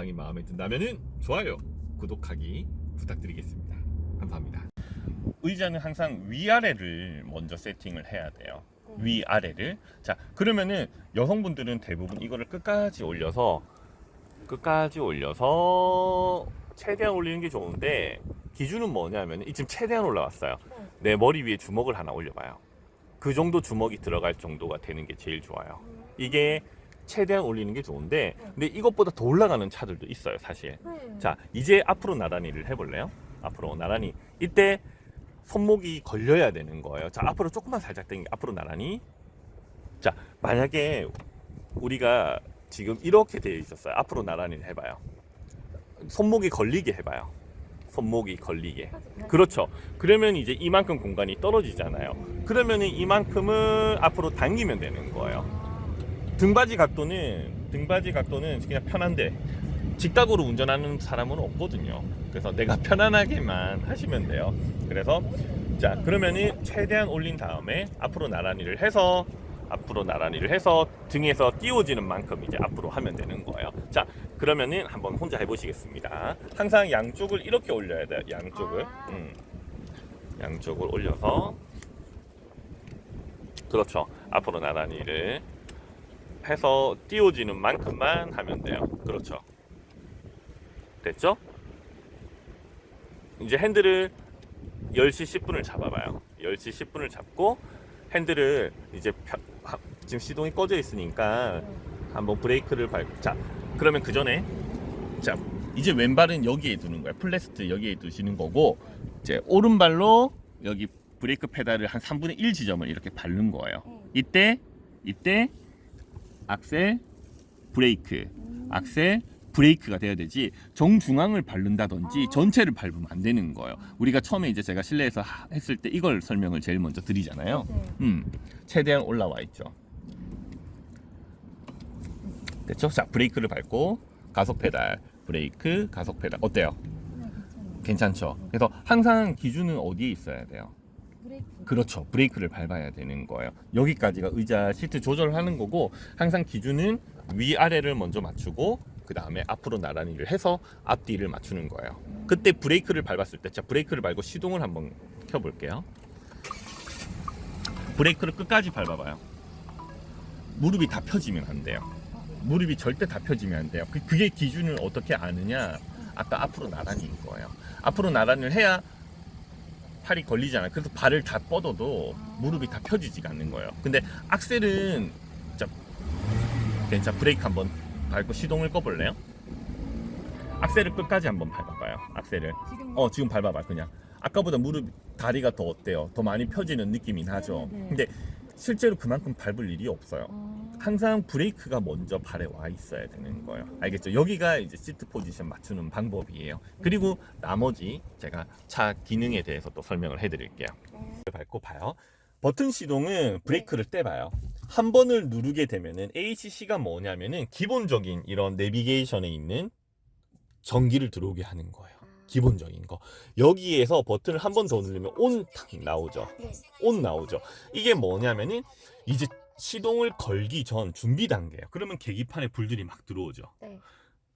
영상이 마음에 든다면 좋아요, 구독하기 부탁드리겠습니다. 감사합니다. 의자는 항상 위아래를 먼저 세팅을 해야 돼요. 위아래를. 자, 그러면은 여성분들은 대부분 이거를 끝까지 올려서 최대한 올리는 게 좋은데, 기준은 뭐냐면 지금 최대한 올라왔어요. 내 머리 위에 주먹을 하나 올려봐요. 그 정도 주먹이 들어갈 정도가 되는 게 제일 좋아요. 이게 최대한 올리는 게 좋은데, 근데 이것보다 더 올라가는 차들도 있어요, 사실. 자, 이제 앞으로 나란히를 해볼래요? 앞으로 나란히. 이때 손목이 걸려야 되는 거예요. 자, 앞으로 조금만 살짝 당겨. 앞으로 나란히. 자, 만약에 우리가 지금 이렇게 되어 있었어요. 앞으로 나란히를 해봐요. 손목이 걸리게 해봐요. 손목이 걸리게. 그렇죠. 그러면 이제 이만큼 공간이 떨어지잖아요. 그러면은 이만큼을 앞으로 당기면 되는 거예요. 등받이 각도는 그냥 편한데, 직각으로 운전하는 사람은 없거든요. 그래서 내가 편안하게만 하시면 돼요. 그래서 자, 그러면은 최대한 올린 다음에 앞으로 나란히를 해서 등에서 띄워지는 만큼 이제 앞으로 하면 되는 거예요. 자, 그러면은 한번 혼자 해보시겠습니다. 항상 양쪽을 이렇게 올려야 돼요. 양쪽을 올려서, 그렇죠. 앞으로 나란히를 해서 띄워지는 만큼만 하면 돼요. 그렇죠. 됐죠? 이제 핸들을 10시 10분을 잡아봐요. 10시 10분을 잡고 핸들을 이제 지금 시동이 꺼져 있으니까 한번 브레이크를 밟고, 자, 그러면 그 전에, 자, 이제 왼발은 여기에 두는 거야. 플래스트 여기에 두시는 거고, 이제 오른발로 여기 브레이크 페달을 한 3분의 1 지점을 이렇게 밟는 거예요. 이때 악셀, 브레이크, 악셀, 브레이크가 돼야 되지, 정중앙을 밟는다든지 전체를 밟으면 안 되는 거예요. 우리가 처음에 이제 제가 실내에서 했을 때 이걸 설명을 제일 먼저 드리잖아요. 최대한 올라와 있죠. 됐죠? 자, 브레이크를 밟고 가속 페달, 브레이크, 가속 페달. 어때요? 괜찮죠? 그래서 항상 기준은 어디에 있어야 돼요? 그렇죠. 브레이크를 밟아야 되는 거예요. 여기까지가 의자 시트 조절하는 거고, 항상 기준은 위아래를 먼저 맞추고 그 다음에 앞으로 나란히를 해서 앞뒤를 맞추는 거예요. 그때 브레이크를 밟았을 때, 자, 브레이크를 밟고 시동을 한번 켜볼게요. 브레이크를 끝까지 밟아봐요. 무릎이 다 펴지면 안 돼요. 무릎이 절대 다 펴지면 안 돼요. 그게 기준을 어떻게 아느냐? 아까 앞으로 나란히인 거예요. 앞으로 나란히를 해야 팔이 걸리잖아요. 그래서 발을 다 뻗어도 무릎이 다 펴지지가 않는 거예요. 근데 악셀은, 자, 브레이크 한번 밟고 시동을 꺼볼래요? 악셀을 끝까지 한번 밟아봐요. 악셀을. 지금 밟아봐. 그냥 아까보다 무릎, 다리가 더 어때요? 더 많이 펴지는 느낌이 나죠. 근데 실제로 그만큼 밟을 일이 없어요. 항상 브레이크가 먼저 발에 와 있어야 되는 거예요. 알겠죠? 여기가 이제 시트 포지션 맞추는 방법이에요. 그리고 나머지 제가 차 기능에 대해서 또 설명을 해드릴게요. 밟고 봐요. 버튼 시동은 브레이크를 떼봐요. 한 번을 누르게 되면은 ACC가 뭐냐면은 기본적인 이런 내비게이션에 있는 전기를 들어오게 하는 거예요. 기본적인 거. 여기에서 버튼을 한 번 더 누르면 온 탁 나오죠. 온 나오죠. 이게 뭐냐면은 이제 시동을 걸기 전 준비 단계예요. 그러면 계기판에 불들이 막 들어오죠.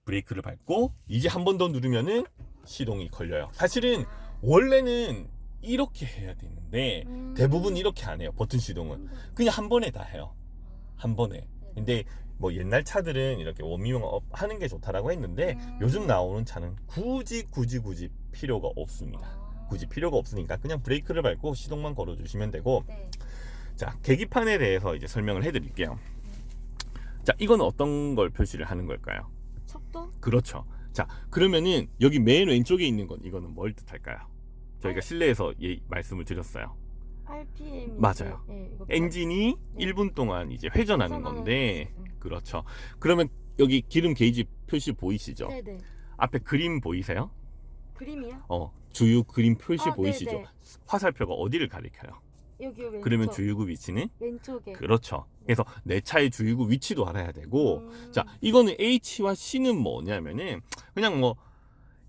브레이크를 밟고 이제 한 번 더 누르면은 시동이 걸려요. 사실은 원래는 이렇게 해야 되는데 대부분 이렇게 안 해요. 버튼 시동은 그냥 한 번에 다 해요. 한 번에. 근데 뭐 옛날 차들은 이렇게 워밍업 하는 게 좋다라고 했는데, 요즘 나오는 차는 굳이 필요가 없습니다. 굳이 필요가 없으니까 그냥 브레이크를 밟고 시동만 걸어주시면 되고. 자, 계기판에 대해서 이제 설명을 해드릴게요. 자, 이건 어떤 걸 표시를 하는 걸까요? 척도? 그렇죠. 자, 그러면은 여기 맨 왼쪽에 있는 건 이거는 뭘 뜻할까요? 저희가 실내에서 말씀을 드렸어요. RPM. 맞아요. 엔진이 1분 동안 이제 회전하는 건데, 그렇죠. 그러면 여기 기름 게이지 표시 보이시죠? 네네. 앞에 그림 보이세요? 그림이요? 주유 그림 표시 아, 보이시죠? 네네. 화살표가 어디를 가리켜요? 여기요, 왼쪽. 그러면 주유구 위치는? 왼쪽에. 그렇죠. 그래서 내 차의 주유구 위치도 알아야 되고, 자, 이거는 H와 C는 뭐냐면은 그냥 뭐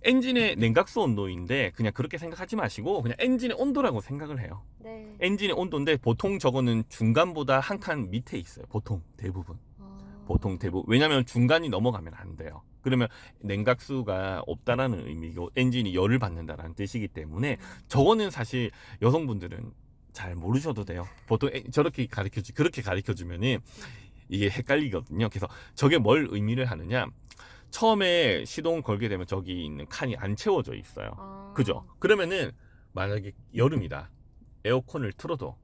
엔진의 냉각수 온도인데, 그냥 그렇게 생각하지 마시고 그냥 엔진의 온도라고 생각을 해요. 엔진의 온도인데 보통 저거는 중간보다 한 칸 밑에 있어요. 보통 대부분. 왜냐면 중간이 넘어가면 안 돼요. 그러면 냉각수가 없다라는 의미고 엔진이 열을 받는다라는 뜻이기 때문에 저거는 사실 여성분들은 잘 모르셔도 돼요. 보통 저렇게 그렇게 가르쳐 주면은 이게 헷갈리거든요. 그래서 저게 뭘 의미를 하느냐? 처음에 시동 걸게 되면 저기 있는 칸이 안 채워져 있어요. 그죠? 그러면은 만약에 여름이다. 에어컨을 틀어도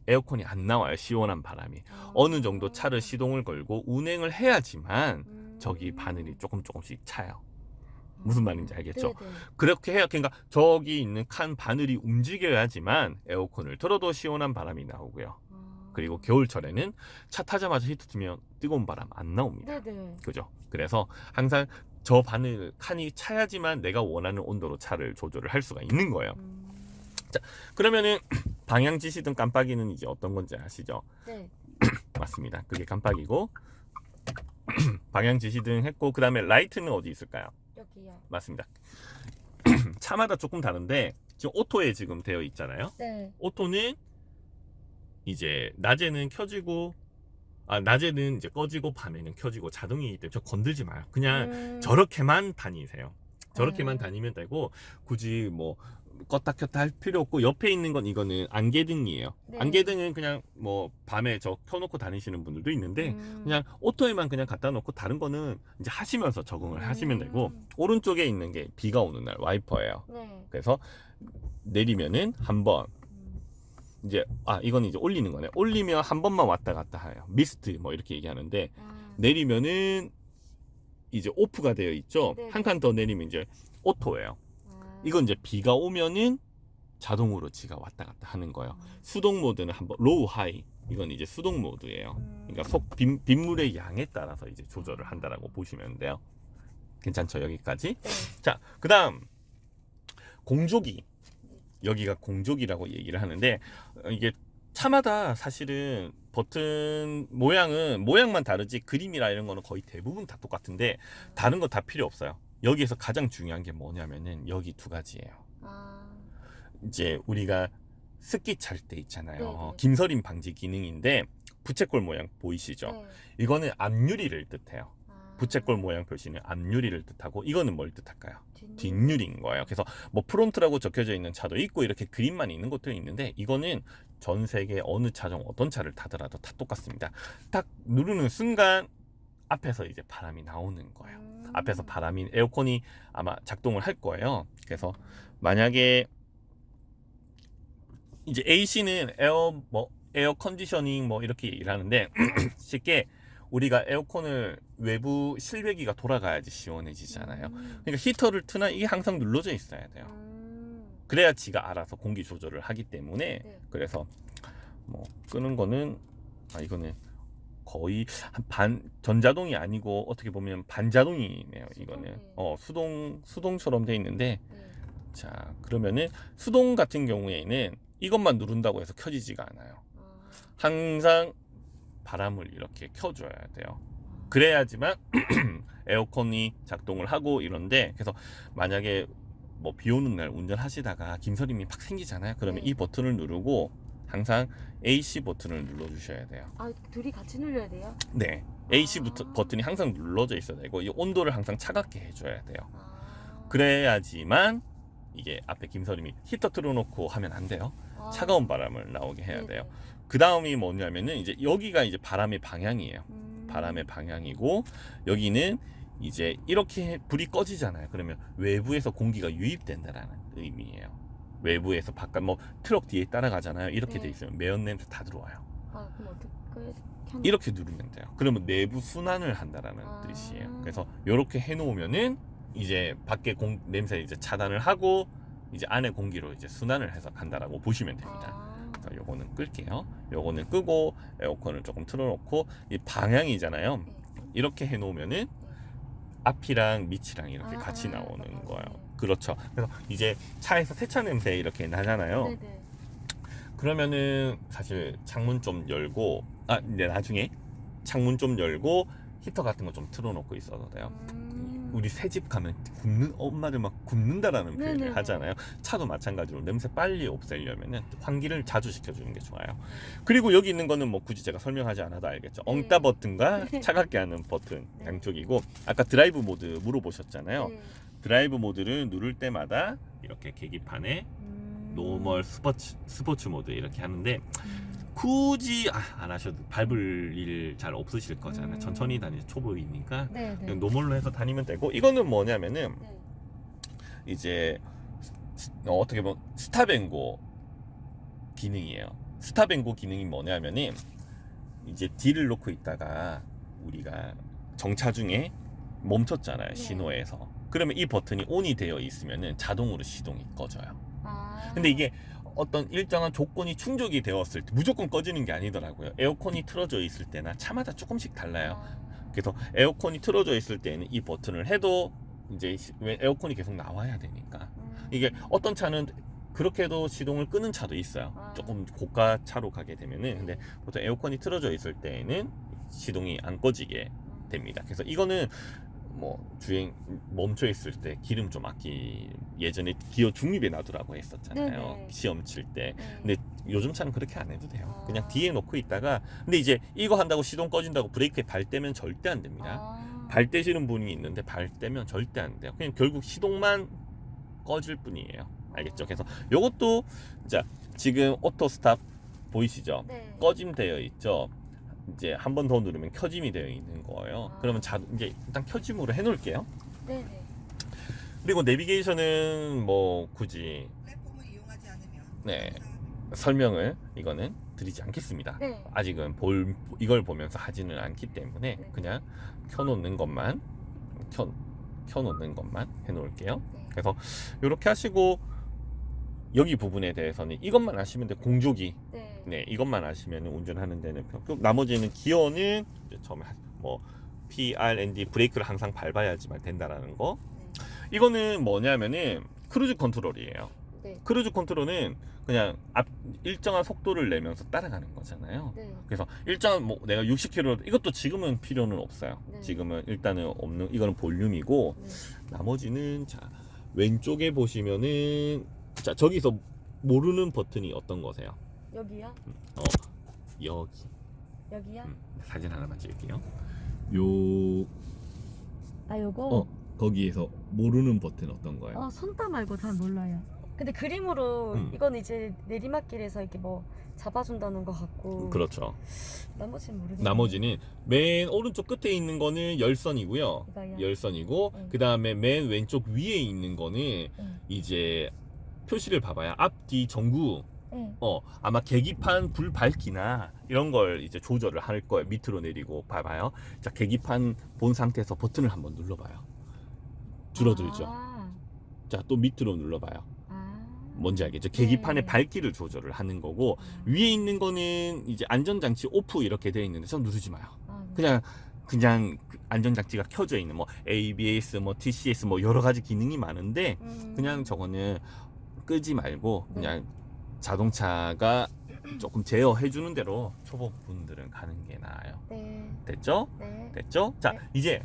에어컨이 안 나와요. 시원한 바람이. 어느 정도 차를 시동을 걸고 운행을 해야지만 저기 바늘이 조금씩 차요. 무슨 말인지 알겠죠? 네네. 그렇게 해야, 그러니까 저기 있는 칸 바늘이 움직여야지만 에어컨을 틀어도 시원한 바람이 나오고요. 그리고 겨울철에는 차 타자마자 히터 트면 뜨거운 바람 안 나옵니다. 네네. 그죠? 그래서 항상 저 바늘 칸이 차야지만 내가 원하는 온도로 차를 조절을 할 수가 있는 거예요. 자, 그러면은 방향 지시등 깜빡이는 이제 어떤 건지 아시죠? 네. 맞습니다. 그게 깜빡이고 방향 지시등 했고, 그 다음에 라이트는 어디 있을까요? 여기요. 맞습니다. 차마다 조금 다른데 지금 오토에 지금 되어 있잖아요. 네. 오토는 이제 낮에는 켜지고, 낮에는 이제 꺼지고 밤에는 켜지고 자동이기 때문에 저 건들지 마요. 그냥 저렇게만 다니세요. 저렇게만 다니면 되고 굳이 뭐 껐다 켰다 할 필요 없고, 옆에 있는 건 이거는 안개등이에요. 네. 안개등은 그냥 뭐 밤에 저 켜놓고 다니시는 분들도 있는데 그냥 오토에만 그냥 갖다 놓고 다른 거는 이제 하시면서 적응을 하시면 되고, 오른쪽에 있는 게 비가 오는 날 와이퍼예요. 네. 그래서 내리면은 한번 이제 이건 이제 올리는 거네. 올리면 한 번만 왔다 갔다 해요. 미스트 뭐 이렇게 얘기하는데, 내리면은 이제 오프가 되어 있죠. 네네. 한 칸 더 내리면 이제 오토예요. 이건 이제 비가 오면은 자동으로 지가 왔다 갔다 하는 거예요. 수동 모드는 한번 로우 하이, 이건 이제 수동 모드예요. 그러니까 빗물의 양에 따라서 이제 조절을 한다라고 보시면 돼요. 괜찮죠? 여기까지. 네. 자, 그다음 공조기. 여기가 공조기라고 얘기를 하는데, 이게 차마다 사실은 버튼 모양만 다르지 그림이라 이런 거는 거의 대부분 다 똑같은데 다른 거 다 필요 없어요. 여기에서 가장 중요한 게 뭐냐면은 여기 두 가지예요. 이제 우리가 습기 찰 때 있잖아요. 네네. 김서림 방지 기능인데 부채꼴 모양 보이시죠? 네. 이거는 앞유리를 뜻해요. 부채꼴 모양 표시는 앞유리를 뜻하고, 이거는 뭘 뜻할까요? 뒷유리인 거예요. 그래서 뭐 프론트라고 적혀져 있는 차도 있고 이렇게 그림만 있는 것도 있는데, 이거는 전 세계 어느 차종 어떤 차를 타더라도 다 똑같습니다. 딱 누르는 순간 앞에서 이제 바람이 나오는 거예요. 앞에서 바람이, 에어컨이 아마 작동을 할 거예요. 그래서 만약에 이제 AC는 에어 컨디셔닝 뭐 이렇게 얘기를 하는데 쉽게 우리가 에어컨을 외부 실외기가 돌아가야지 시원해지잖아요. 그러니까 히터를 트나 이게 항상 눌러져 있어야 돼요. 그래야 지가 알아서 공기 조절을 하기 때문에. 네. 그래서 뭐 끄는 거는 이거는 거의 한 전자동이 아니고 어떻게 보면 반자동이네요. 이거는 수동처럼 돼 있는데, 네. 자, 그러면은 수동 같은 경우에는 이것만 누른다고 해서 켜지지가 않아요. 항상 바람을 이렇게 켜줘야 돼요. 그래야지만 에어컨이 작동을 하고 이런데, 그래서 만약에 뭐 비 오는 날 운전하시다가 김서림이 팍 생기잖아요. 그러면 네. 이 버튼을 누르고 항상 AC 버튼을 눌러주셔야 돼요. 둘이 같이 눌러야 돼요? 네, AC 버튼이 항상 눌러져 있어야 되고, 이 온도를 항상 차갑게 해줘야 돼요. 그래야지만 이게 앞에 김서림이 히터 틀어놓고 하면 안 돼요. 차가운 바람을 나오게 해야 돼요. 그 다음이 뭐냐면은 이제 여기가 이제 바람의 방향이에요. 바람의 방향이고, 여기는 이제 이렇게 불이 꺼지잖아요. 그러면 외부에서 공기가 유입된다라는 의미예요. 외부에서 바깥 뭐 트럭 뒤에 따라가잖아요. 이렇게 돼 있으면 매연 냄새 다 들어와요. 그럼 어떻게 이렇게 누르면 돼요. 그러면 내부 순환을 한다라는 뜻이에요. 그래서 이렇게 해놓으면은 이제 밖에 냄새 이제 차단을 하고 이제 안에 공기로 이제 순환을 해서 간다라고 보시면 됩니다. 그래서 요거는 끌게요. 요거는 끄고 에어컨을 조금 틀어놓고, 이 방향이잖아요. 이렇게 해놓으면은 앞이랑 밑이랑 이렇게 같이 나오는 거예요. 그렇죠. 그래서 이제 차에서 세차 냄새 이렇게 나잖아요. 네네. 그러면은 사실 창문 좀 열고, 이제 나중에 창문 좀 열고 히터 같은 거 좀 틀어놓고 있어도 돼요. 우리 새집 가면 엄마들 막 굽는다라는 표현을 네네네. 하잖아요. 차도 마찬가지로 냄새 빨리 없애려면은 환기를 자주 시켜주는 게 좋아요. 그리고 여기 있는 거는 뭐 굳이 제가 설명하지 않아도 알겠죠. 네. 엉따 버튼과 차갑게 하는 버튼 네. 양쪽이고, 아까 드라이브 모드 물어보셨잖아요. 네. 드라이브 모드를 누를 때마다 이렇게 계기판에 노멀, 스포츠 모드 이렇게 하는데, 굳이 안 하셔도 밟을 일 잘 없으실 거잖아요. 천천히 다니는 초보이니까 네. 그냥 노멀로 해서 다니면 되고, 이거는 뭐냐면은 네. 이제 어떻게 보면 스탑앤고 기능이에요. 스탑앤고 기능이 뭐냐면은 이제 D를 놓고 있다가 우리가 정차 중에 멈췄잖아요. 네. 신호에서. 그러면 이 버튼이 ON이 되어 있으면은 자동으로 시동이 꺼져요. 아. 근데 이게 어떤 일정한 조건이 충족이 되었을 때 무조건 꺼지는 게 아니더라고요. 에어컨이 틀어져 있을 때나 차마다 조금씩 달라요. 그래서 에어컨이 틀어져 있을 때는 이 버튼을 해도 이제 에어컨이 계속 나와야 되니까, 이게 어떤 차는 그렇게 해도 시동을 끄는 차도 있어요. 조금 고가 차로 가게 되면은. 근데 보통 에어컨이 틀어져 있을 때에는 시동이 안 꺼지게 됩니다. 그래서 이거는 뭐 주행 멈춰 있을 때 기름 좀 예전에 기어 중립에 놔두라고 했었잖아요. 네네. 시험 칠 때. 네. 근데 요즘 차는 그렇게 안 해도 돼요. 아. 그냥 뒤에 놓고 있다가, 근데 이제 이거 한다고 시동 꺼진다고 브레이크에 발 떼면 절대 안 됩니다. 발 떼시는 분이 있는데 발 떼면 절대 안 돼요. 그냥 결국 시동만 꺼질 뿐이에요. 알겠죠? 그래서 요것도, 자, 지금 오토 스탑 보이시죠? 네. 꺼짐 되어 있죠? 이제 한 번 더 누르면 켜짐이 되어 있는 거예요. 아. 그러면 이제 일단 켜짐으로 해 놓을게요. 네네. 그리고 내비게이션은 뭐 굳이 플랫폼을 이용하지 않으면 네, 설명을 이거는 드리지 않겠습니다. 네. 아직은 이걸 보면서 하지는 않기 때문에 네. 그냥 켜놓는 것만 켜놓는 것만 해놓을게요. 네. 그래서 이렇게 하시고, 여기 부분에 대해서는 이것만 아시면 돼. 공조기. 네. 네, 이것만 아시면 운전하는 데는 나머지는 기어는 이제 처음에 뭐 P.R.N.D 브레이크를 항상 밟아야지만 된다라는 거. 이거는 뭐냐면은 크루즈 컨트롤이에요. 네. 크루즈 컨트롤은 그냥 일정한 속도를 내면서 따라가는 거잖아요. 네. 그래서 일정한 뭐 내가 60km, 이것도 지금은 필요는 없어요. 네. 지금은 일단은 없는, 이거는 볼륨이고, 네. 나머지는 자 왼쪽에 보시면은, 자 저기서 모르는 버튼이 어떤 거세요? 여기요? 여기. 여기요? 사진 하나만 찍을게요. 요 아 요거? 거기에서 모르는 버튼 어떤 거예요? 손따 말고 잘 몰라요. 근데 그림으로 이건 이제 내리막길에서 이렇게 뭐 잡아준다는 것 같고. 그렇죠. 나머지는 모르겠어요. 나머지는 맨 오른쪽 끝에 있는 거는 열선이고요. 이거요? 열선이고, 네. 그 다음에 맨 왼쪽 위에 있는 거는 네. 이제 표시를 봐봐요. 앞뒤 전구. 네. 아마 계기판 불 밝기나 이런 걸 이제 조절을 할 거예요. 밑으로 내리고 봐봐요. 자, 계기판 본 상태에서 버튼을 한번 눌러봐요. 줄어들죠. 자, 또 밑으로 눌러봐요. 뭔지 알겠죠? 계기판의 네. 밝기를 조절을 하는 거고, 위에 있는 거는 이제 안전장치 오프 이렇게 되어 있는데 저 누르지 마요. 네. 그냥 안전장치가 켜져 있는 뭐 ABS, 뭐 TCS, 뭐 여러 가지 기능이 많은데, 그냥 저거는 끄지 말고 그냥 자동차가 조금 제어해 주는 대로 초보분들은 가는 게 나아요. 네. 됐죠? 네. 됐죠? 자, 네. 이제